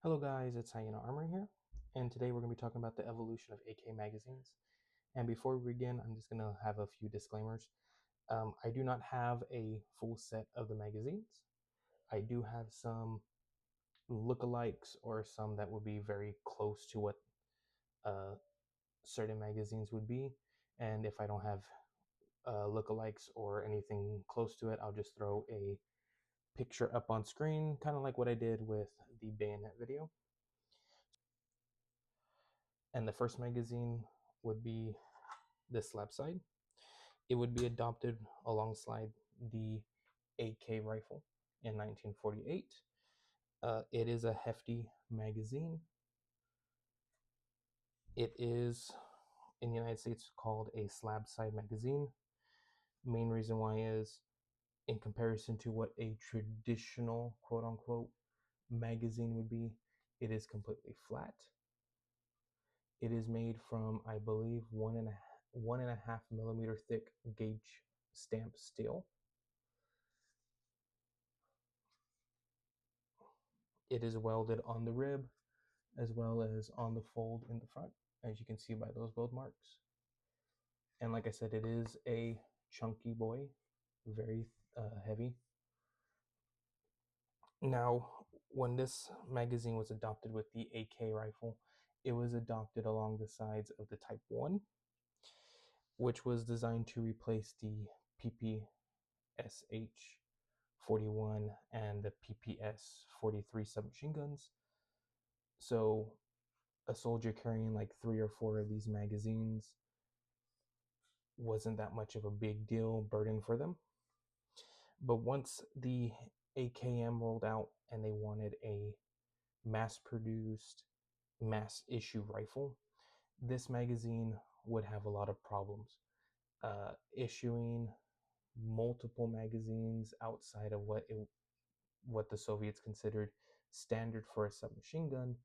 Hello guys, it's Hyena Armor here, and today we're going to be talking about the evolution of AK magazines. And before we begin, I'm just going to have a few disclaimers. I do not have a full set of the magazines. I do have some lookalikes or some that would be very close to what certain magazines would be. And if I don't have lookalikes or anything close to it, I'll just throw a picture up on screen, kind of like what I did with the bayonet video. And the first magazine would be the slab side. It would be adopted alongside the AK rifle in 1948. It is a hefty magazine. It is in the United States called a slab side magazine. Main reason why is in comparison to what a traditional quote unquote magazine would be, it is completely flat. It is made from, I believe, 1.5 millimeter thick gauge stamped steel. It is welded on the rib as well as on the fold in the front, as you can see by those weld marks. And like I said, it is a chunky boy, very heavy. Now, when this magazine was adopted with the AK rifle, it was adopted along the sides of the Type 1, which was designed to replace the PPSH 41 and the PPS 43 submachine guns. So a soldier carrying like 3 or 4 of these magazines wasn't that much of a big deal burden for them. But once the AKM rolled out and they wanted a mass-produced, mass-issue rifle, this magazine would have a lot of problems. Issuing multiple magazines outside of what the Soviets considered standard for a submachine gun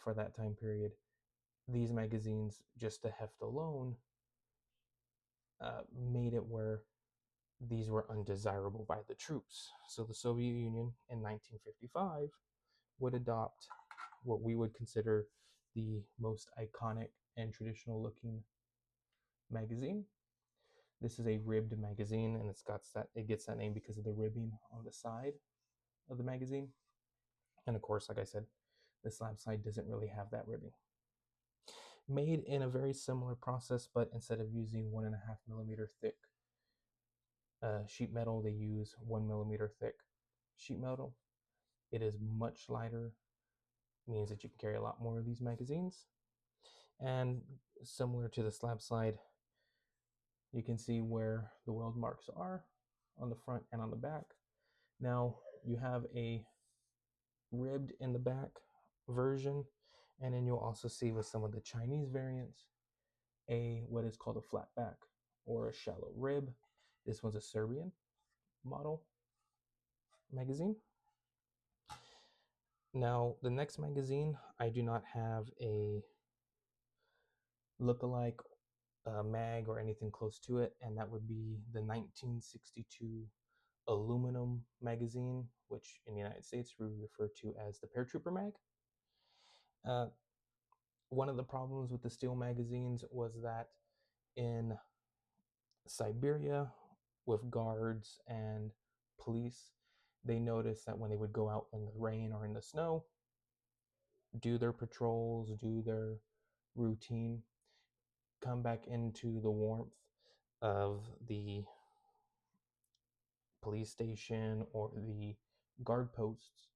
for that time period. These magazines, just the heft alone, made it where these were undesirable by the troops. So the Soviet Union in 1955 would adopt what we would consider the most iconic and traditional looking magazine. This is a ribbed magazine, and it gets that name because of the ribbing on the side of the magazine. And of course, like I said, the slab side doesn't really have that ribbing. Made in a very similar process, but instead of using 1.5 millimeter thick sheet metal, they use 1 millimeter thick sheet metal. It is much lighter, means that you can carry a lot more of these magazines. And similar to the slab side, you can see where the weld marks are on the front and on the back. Now you have a ribbed in the back version, and then you'll also see with some of the Chinese variants what is called a flat back or a shallow rib. This one's a Serbian model magazine. Now, the next magazine, I do not have a look-alike mag or anything close to it, and that would be the 1962 aluminum magazine, which in the United States we refer to as the paratrooper mag. One of the problems with the steel magazines was that in Siberia, with guards and police, they noticed that when they would go out in the rain or in the snow, do their patrols, do their routine, come back into the warmth of the police station or the guard posts,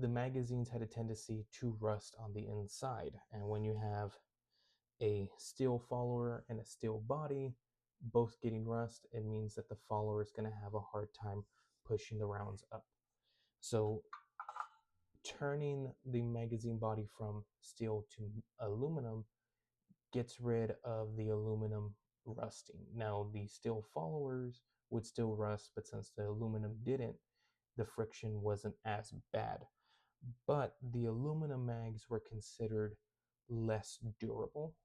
the magazines had a tendency to rust on the inside. And when you have a steel follower and a steel body both getting rust, it means that the follower is going to have a hard time pushing the rounds up. So turning the magazine body from steel to aluminum gets rid of the aluminum rusting. Now, the steel followers would still rust, but since the aluminum didn't, the friction wasn't as bad. But the aluminum mags were considered less durable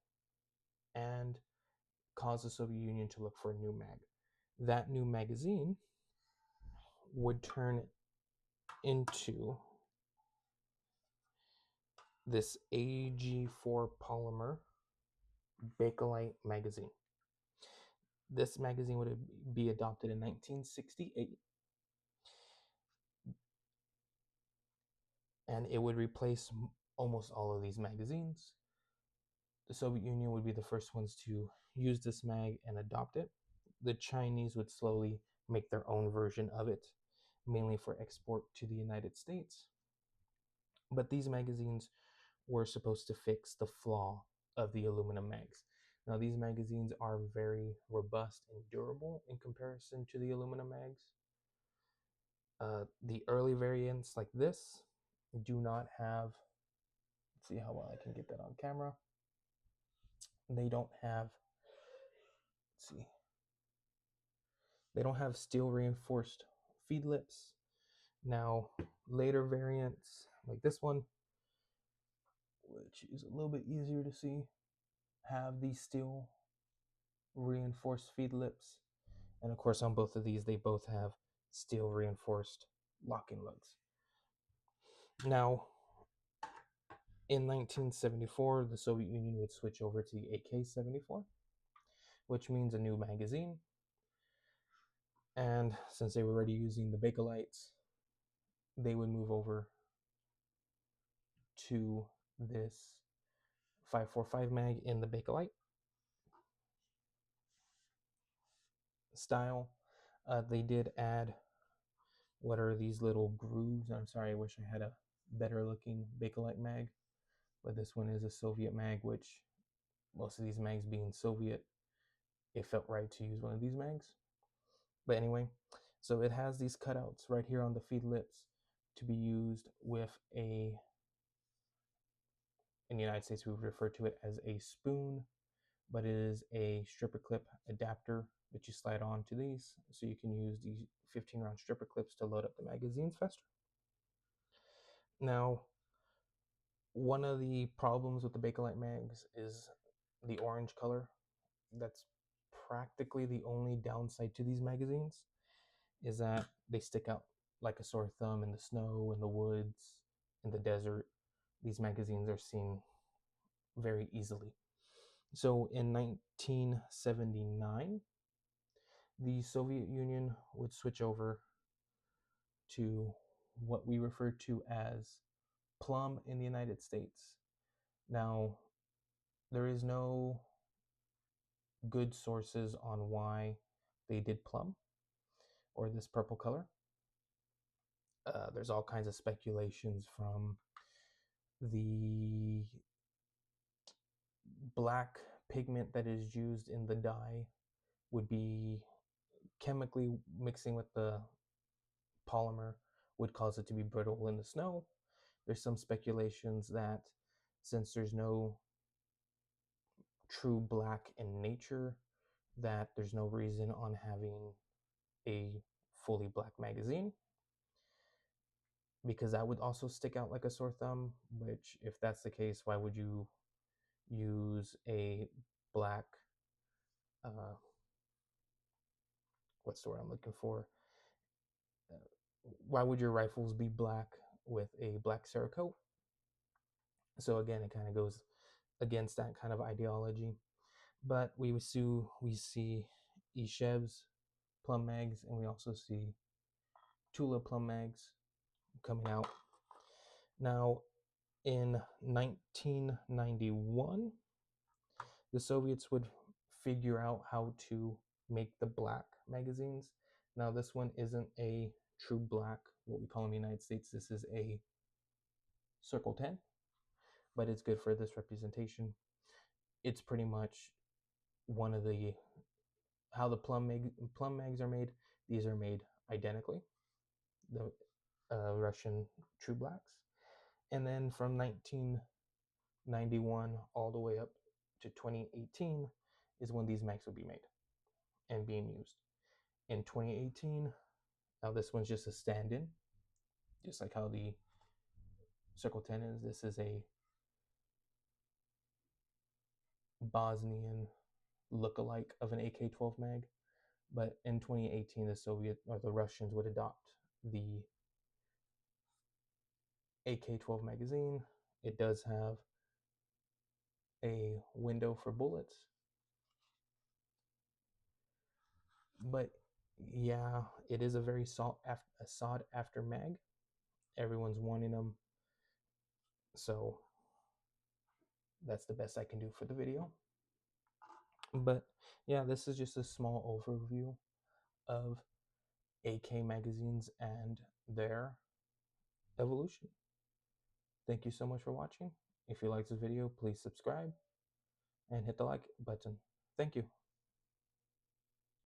and caused the Soviet Union to look for a new mag. That new magazine would turn into this AG4 polymer Bakelite magazine. This magazine would be adopted in 1968, and it would replace almost all of these magazines. The Soviet Union would be the first ones to use this mag and adopt it. The Chinese would slowly make their own version of it, mainly for export to the United States. But these magazines were supposed to fix the flaw of the aluminum mags. Now, these magazines are very robust and durable in comparison to the aluminum mags. The early variants like this do not have, let's see how well I can get that on camera. They don't have, let's see, they don't have steel reinforced feed lips. Now, later variants like this one, which is a little bit easier to see, have these steel reinforced feed lips. And of course, on both of these, they both have steel reinforced locking lugs. Now, in 1974, the Soviet Union would switch over to the AK-74, which means a new magazine. And since they were already using the Bakelites, they would move over to this 545 mag in the Bakelite style. They did add, what are these little grooves? I'm sorry, I wish I had a better looking Bakelite mag, but this one is a Soviet mag, which most of these mags being Soviet, it felt right to use one of these mags. But anyway, so it has these cutouts right here on the feed lips to be used with in the United States, we would refer to it as a spoon, but it is a stripper clip adapter that you slide onto these, so you can use these 15 round stripper clips to load up the magazines faster. Now, one of the problems with the Bakelite mags is the orange color. That's practically the only downside to these magazines, is that they stick out like a sore thumb in the snow, in the woods, in the desert. These magazines are seen very easily. So in 1979, the Soviet Union would switch over to what we refer to as plum in the United States. Now, there is no good sources on why they did plum or this purple color. There's all kinds of speculations, from the black pigment that is used in the dye would be chemically mixing with the polymer would cause it to be brittle in the snow. There's some speculations that since there's no true black in nature, that there's no reason on having a fully black magazine, because that would also stick out like a sore thumb, which if that's the case, why would you use a black, what's the word I'm looking for? Why would your rifles be black with a black Cerakote? So again, it kind of goes against that kind of ideology. But we see Eshev's plum mags, and we also see Tula plum mags coming out. Now, in 1991, the Soviets would figure out how to make the black magazines. Now, this one isn't a true black, what we call in the United States. This is a Circle 10, but it's good for this representation. It's pretty much one of the, how the plum mags are made. These are made identically, the Russian true blacks. And then from 1991 all the way up to 2018 is when these mags will be made and being used. In 2018, now this one's just a stand-in, just like how the Circle 10 is. This is a Bosnian look-alike of an AK-12 mag. But in 2018, the Soviet or the Russians would adopt the AK-12 magazine, It does have a window for bullets, but yeah, it is a very sought after mag. Everyone's wanting them, so that's the best I can do for the video. But yeah, this is just a small overview of AK magazines and their evolution. Thank you so much for watching. If you liked this video, please subscribe and hit the like button. Thank you.